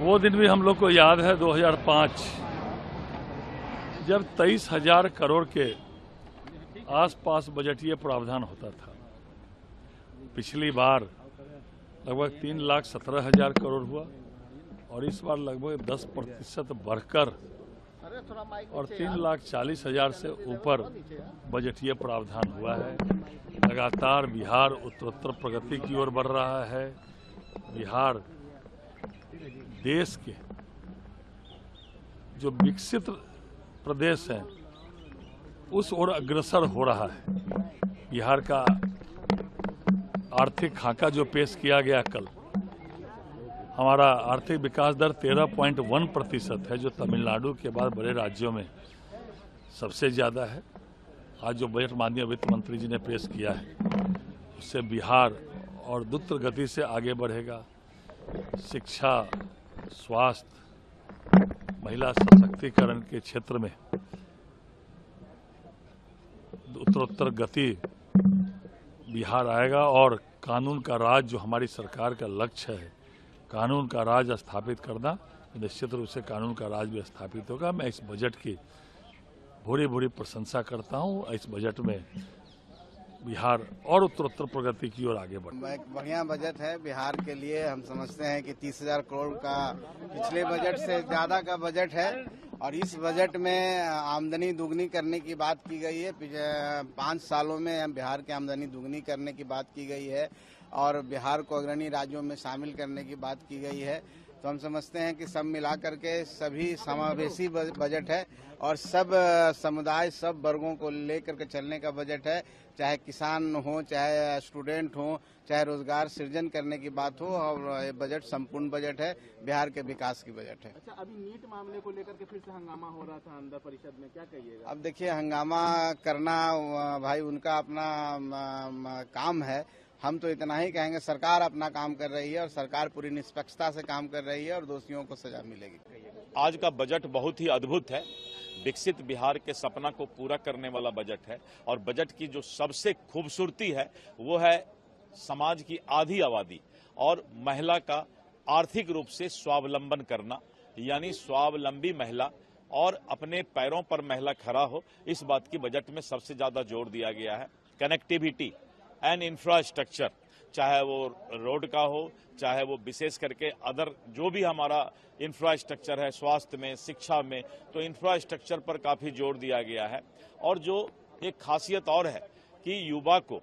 वो दिन भी हम लोग को याद है 2005, जब 23,000 करोड़ के आसपास बजटीय प्रावधान होता था। पिछली बार लगभग 3,17,000 करोड़ हुआ और इस बार लगभग 10% बढ़कर और 3,40,000 से ऊपर बजटीय प्रावधान हुआ है। लगातार बिहार उत्तरोत्तर प्रगति की ओर बढ़ रहा है। बिहार देश के जो विकसित प्रदेश हैं उस ओर अग्रसर हो रहा है। बिहार का आर्थिक खाका जो पेश किया गया कल, हमारा आर्थिक विकास दर 13.1% है, जो तमिलनाडु के बाद बड़े राज्यों में सबसे ज़्यादा है। आज जो बजट माननीय वित्त मंत्री जी ने पेश किया है उससे बिहार और द्रुत गति से आगे बढ़ेगा। शिक्षा, स्वास्थ्य, महिला सशक्तिकरण के क्षेत्र में उत्तरोत्तर गति बिहार आएगा और कानून का राज जो हमारी सरकार का लक्ष्य है, कानून का राज स्थापित करना, निश्चित रूप से कानून का राज भी स्थापित होगा। मैं इस बजट की भूरी भूरी प्रशंसा करता हूँ। इस बजट में बिहार और उत्तरोत्तर प्रगति की ओर आगे बढ़े। एक बढ़िया बजट है बिहार के लिए। हम समझते हैं कि 30,000 करोड़ का पिछले बजट से ज्यादा का बजट है और इस बजट में आमदनी दुगनी करने की बात की गई है। 5 सालों में बिहार की आमदनी दुगनी करने की बात की गई है और बिहार को अग्रणी राज्यों में शामिल करने की बात की गई है। तो हम समझते हैं कि सब मिला करके सभी समावेशी बजट है और सब समुदाय, सब वर्गों को लेकर के चलने का बजट है। चाहे किसान हो, चाहे स्टूडेंट हो, चाहे रोजगार सृजन करने की बात हो, और ये बजट संपूर्ण बजट है, बिहार के विकास की बजट है। अच्छा, अभी नीट मामले को लेकर के फिर से हंगामा हो रहा था अंदर परिषद में, क्या कहिएगा? अब देखिए, हंगामा करना भाई उनका अपना काम है। हम तो इतना ही कहेंगे, सरकार अपना काम कर रही है और सरकार पूरी निष्पक्षता से काम कर रही है और दोषियों को सजा मिलेगी। आज का बजट बहुत ही अद्भुत है। विकसित बिहार के सपना को पूरा करने वाला बजट है और बजट की जो सबसे खूबसूरती है वो है समाज की आधी आबादी और महिला का आर्थिक रूप से स्वावलंबन करना, यानी स्वावलंबी महिला और अपने पैरों पर महिला खड़ा हो, इस बात की बजट में सबसे ज्यादा जोर दिया गया है। कनेक्टिविटी एंड इंफ्रास्ट्रक्चर, चाहे वो रोड का हो, चाहे वो विशेष करके अदर जो भी हमारा इंफ्रास्ट्रक्चर है, स्वास्थ्य में, शिक्षा में, तो इंफ्रास्ट्रक्चर पर काफी जोर दिया गया है। और जो एक खासियत और है कि युवा को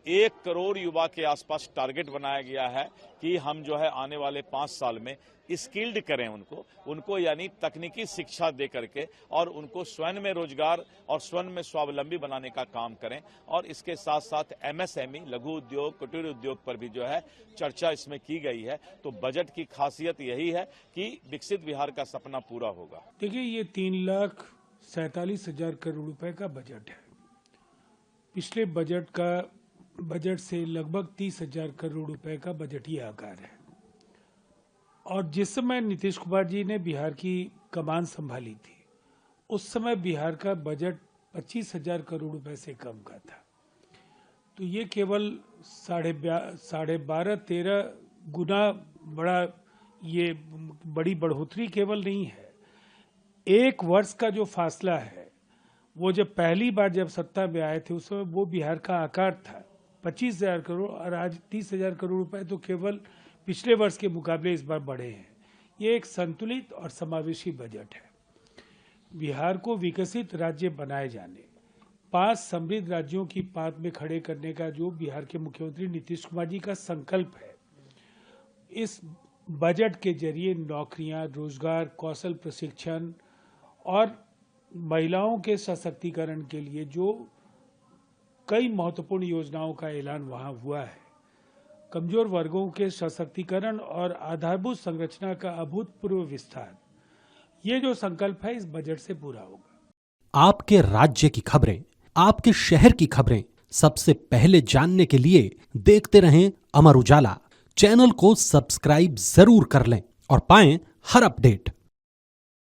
1 करोड़ युवा के आसपास टारगेट बनाया गया है कि हम जो है आने वाले 5 साल में स्किल्ड करें उनको यानी तकनीकी शिक्षा दे करके और उनको स्वयं में रोजगार और स्वयं में स्वावलंबी बनाने का काम करें। और इसके साथ साथ MSME, लघु उद्योग, कुटीर उद्योग पर भी जो है चर्चा इसमें की गई है। तो बजट की खासियत यही है कि विकसित बिहार का सपना पूरा होगा। देखिए, ये 3,47,000 करोड़ रुपए का बजट है। पिछले बजट से लगभग 30,000 करोड़ रुपए का बजटीय आकार है और जिस समय नीतीश कुमार जी ने बिहार की कमान संभाली थी उस समय बिहार का बजट 25,000 करोड़ रुपए से कम का था। तो ये केवल 12.5-13 गुना ये बड़ी बढ़ोतरी केवल नहीं है। 1 वर्ष का जो फासला है, वो जब पहली बार जब सत्ता में आए थे उस समय वो बिहार का आकार था 25,000 करोड़ और आज 30,000 करोड़ रुपए तो केवल पिछले वर्ष के मुकाबले इस बार बढ़े हैं। ये एक संतुलित और समावेशी बजट है। बिहार को विकसित राज्य बनाए जाने, 5 समृद्ध राज्यों की पात में खड़े करने का जो बिहार के मुख्यमंत्री नीतीश कुमार जी का संकल्प है, इस बजट के जरिए नौकरियां, रोजगार, कौशल प्रशिक्षण और महिलाओं के सशक्तिकरण के लिए जो कई महत्वपूर्ण योजनाओं का ऐलान वहां हुआ है, कमजोर वर्गों के सशक्तिकरण और आधारभूत संरचना का अभूतपूर्व विस्तार, ये जो संकल्प है इस बजट से पूरा होगा। आपके राज्य की खबरें, आपके शहर की खबरें सबसे पहले जानने के लिए देखते रहें अमर उजाला। चैनल को सब्सक्राइब जरूर कर लें और पाएं हर अपडेट।